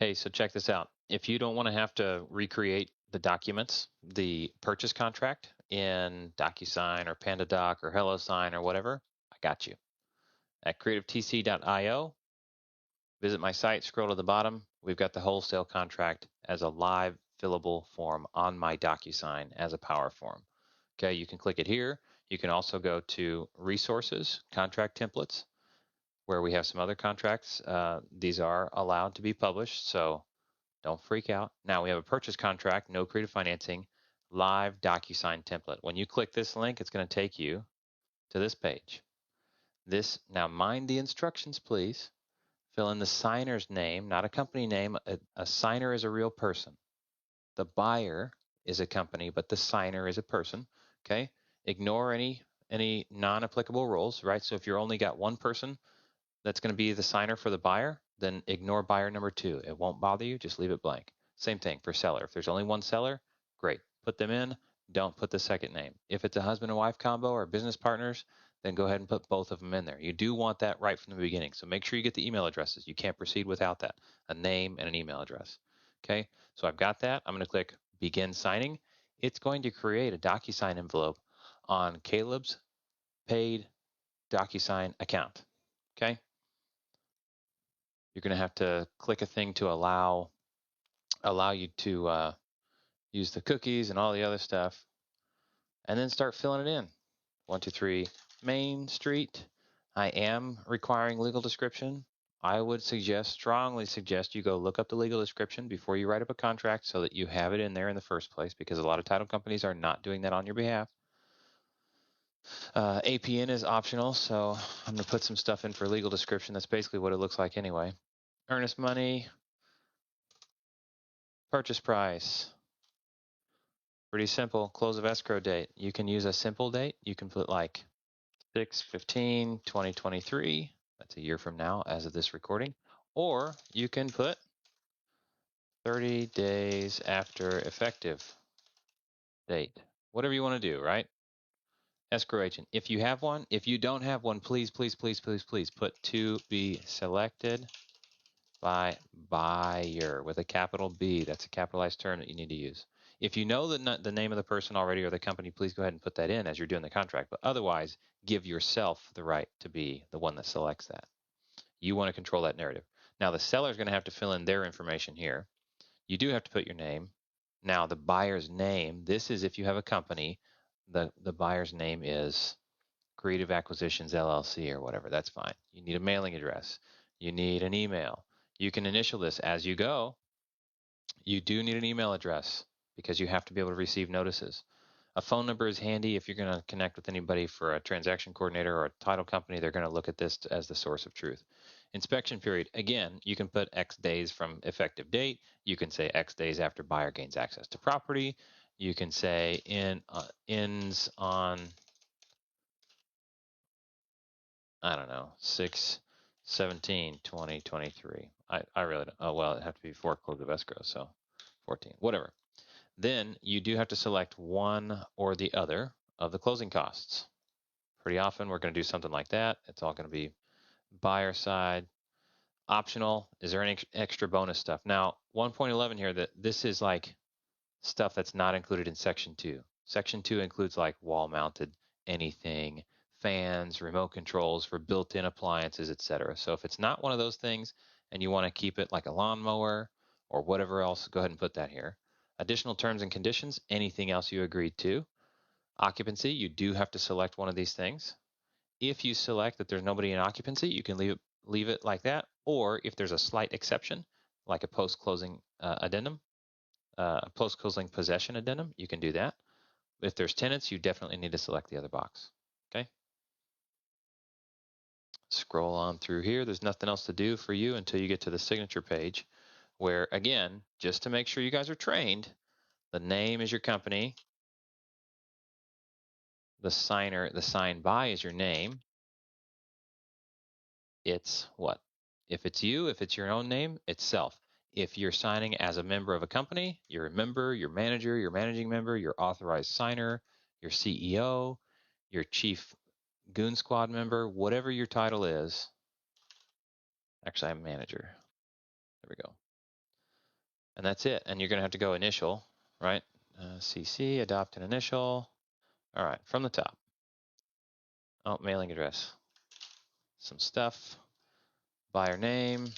Hey, so check this out. If you don't want to have to recreate the documents, the purchase contract in DocuSign or PandaDoc or HelloSign or whatever, I got you. At creativetc.io, visit my site, scroll to the bottom. We've got the wholesale contract as a live fillable form on my DocuSign as a power form. Okay, you can click it here. You can also go to resources, contract templates, where we have some other contracts. These are allowed to be published, so don't freak out. Now we have a purchase contract, no creative financing, live DocuSign template. When you click this link, it's going to take you to this page. Now mind the instructions, please. Fill in the signer's name, not a company name. A signer is a real person. The buyer is a company, but the signer is a person. Okay. Ignore any non-applicable rules, right? So if you're only got one person that's going to be the signer for the buyer, then ignore buyer number 2. It won't bother you. Just leave it blank. Same thing for seller. If there's only one seller, great. Put them in. Don't put the second name. If it's a husband and wife combo or business partners, then go ahead and put both of them in there. You do want that right from the beginning. So make sure you get the email addresses. You can't proceed without that. A name and an email address. Okay, so I've got that. I'm going to click begin signing. It's going to create a DocuSign envelope on Caleb's paid DocuSign account. Okay, you're going to have to click a thing to allow you to use the cookies and all the other stuff, and then start filling it in. 123 Main Street. I am requiring legal description. I would strongly suggest you go look up the legal description before you write up a contract so that you have it in there in the first place, because a lot of title companies are not doing that on your behalf. APN is optional, so I'm going to put some stuff in for legal description. That's basically what it looks like anyway. Earnest money, purchase price. Pretty simple. Close of escrow date. You can use a simple date. You can put like 6/15/2023. That's a year from now as of this recording. Or you can put 30 days after effective date. Whatever you want to do, right? Escrow agent. If you have one, if you don't have one, please, please, please, please, please put to be selected by buyer with a capital B. That's a capitalized term that you need to use. If you know the name of the person already or the company, please go ahead and put that in as you're doing the contract. But otherwise, give yourself the right to be the one that selects that. You want to control that narrative. Now, the seller is going to have to fill in their information here. You do have to put your name. Now, the buyer's name, this is if you have a company, the buyer's name is Creative Acquisitions LLC or whatever. That's fine. You need a mailing address. You need an email. You can initial this as you go. You do need an email address because you have to be able to receive notices. A phone number is handy if you're going to connect with anybody for a transaction coordinator or a title company. They're going to look at this as the source of truth. Inspection period. Again, you can put X days from effective date. You can say X days after buyer gains access to property. You can say ends on, I don't know, 6/17/2023. I really don't. Oh, well, it'd have to be before close of escrow, so 14, whatever. Then you do have to select one or the other of the closing costs. Pretty often we're going to do something like that. It's all going to be buyer side. Optional. Is there any extra bonus stuff? Now, 1.11 here, that this is like stuff that's not included in section 2. Section 2 includes like wall mounted anything, fans, remote controls for built-in appliances, etc. So if it's not one of those things and you want to keep it like a lawnmower or whatever else, go ahead and put that here. Additional terms and conditions, anything else you agreed to. Occupancy, you do have to select one of these things. If you select that there's nobody in occupancy, you can leave it like that. Or if there's a slight exception, like a post-closing addendum, post-closing possession addendum, you can do that. If there's tenants, you definitely need to select the other box. Okay. Scroll on through here. There's nothing else to do for you until you get to the signature page, where again, just to make sure you guys are trained, the name is your company. The signed by is your name. It's what? If it's you, if it's your own name, it's self. If you're signing as a member of a company, you're a member, your manager, your managing member, your authorized signer, your CEO, your chief goon squad member, whatever your title is. Actually, I'm manager. There we go. And that's it. And you're going to have to go initial, right? CC, adopt an initial. All right, from the top. Oh, mailing address. Some stuff. Buyer name.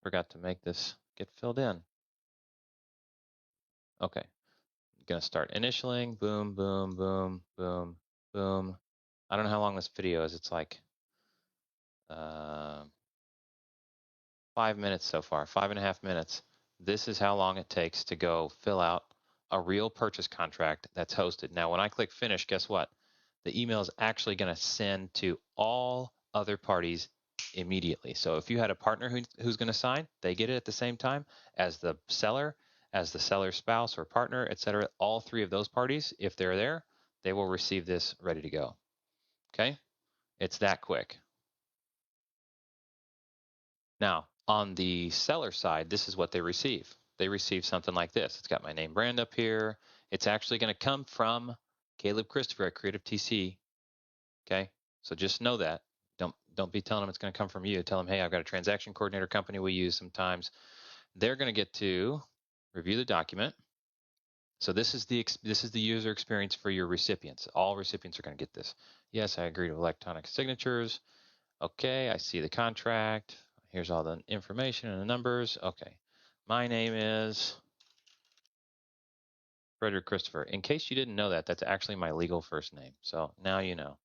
Forgot to make this get filled in. Okay, I'm going to start initialing. Boom, boom, boom, boom, boom. I don't know how long this video is. It's like 5 minutes so far, 5.5 minutes. This is how long it takes to go fill out a real purchase contract that's hosted. Now, when I click finish, guess what? The email is actually going to send to all other parties immediately. So if you had a partner who's going to sign, they get it at the same time as the seller, as the seller's spouse or partner, etc. All three of those parties, if they're there, they will receive this ready to go. Okay? It's that quick. Now, on the seller side, this is what they receive. They receive something like this. It's got my name brand up here. It's actually going to come from Caleb Christopher at Creative TC. Okay, so just know that. Don't be telling them it's going to come from you. Tell them, hey, I've got a transaction coordinator company we use sometimes. They're going to get to review the document. So this is the user experience for your recipients. All recipients are going to get this. Yes, I agree to electronic signatures. Okay, I see the contract. Here's all the information and the numbers. Okay, my name is Frederick Christopher. In case you didn't know that, that's actually my legal first name. So now you know.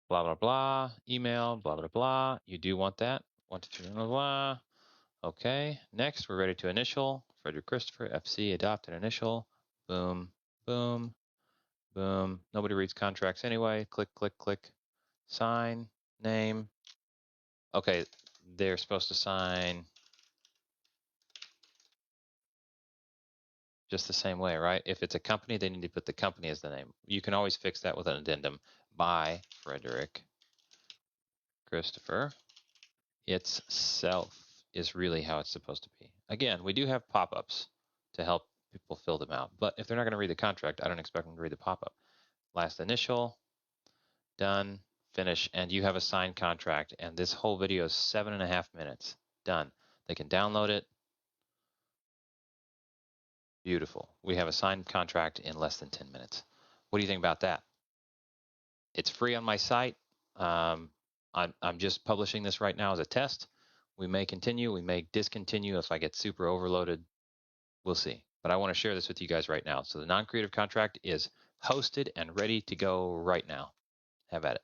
Blah, blah, blah, email, blah, blah, blah. You do want that. 1, 2, 3, blah, blah. Okay, next we're ready to initial. Frederick Christopher, FC, adopt an initial. Boom, boom, boom. Nobody reads contracts anyway. Click, click, click. Sign, name. Okay, they're supposed to sign just the same way, right? If it's a company, they need to put the company as the name. You can always fix that with an addendum. By Frederick Christopher. Itself is really how it's supposed to be. Again, we do have pop-ups to help people fill them out, but if they're not going to read the contract, I don't expect them to read the pop-up. Last initial, done, finish, and you have a signed contract, and this whole video is 7.5 minutes. Done. They can download it. Beautiful. We have a signed contract in less than 10 minutes. What do you think about that? It's free on my site. I'm just publishing this right now as a test. We may continue, we may discontinue if I get super overloaded. We'll see. But I want to share this with you guys right now. So the non-creative contract is hosted and ready to go right now. Have at it.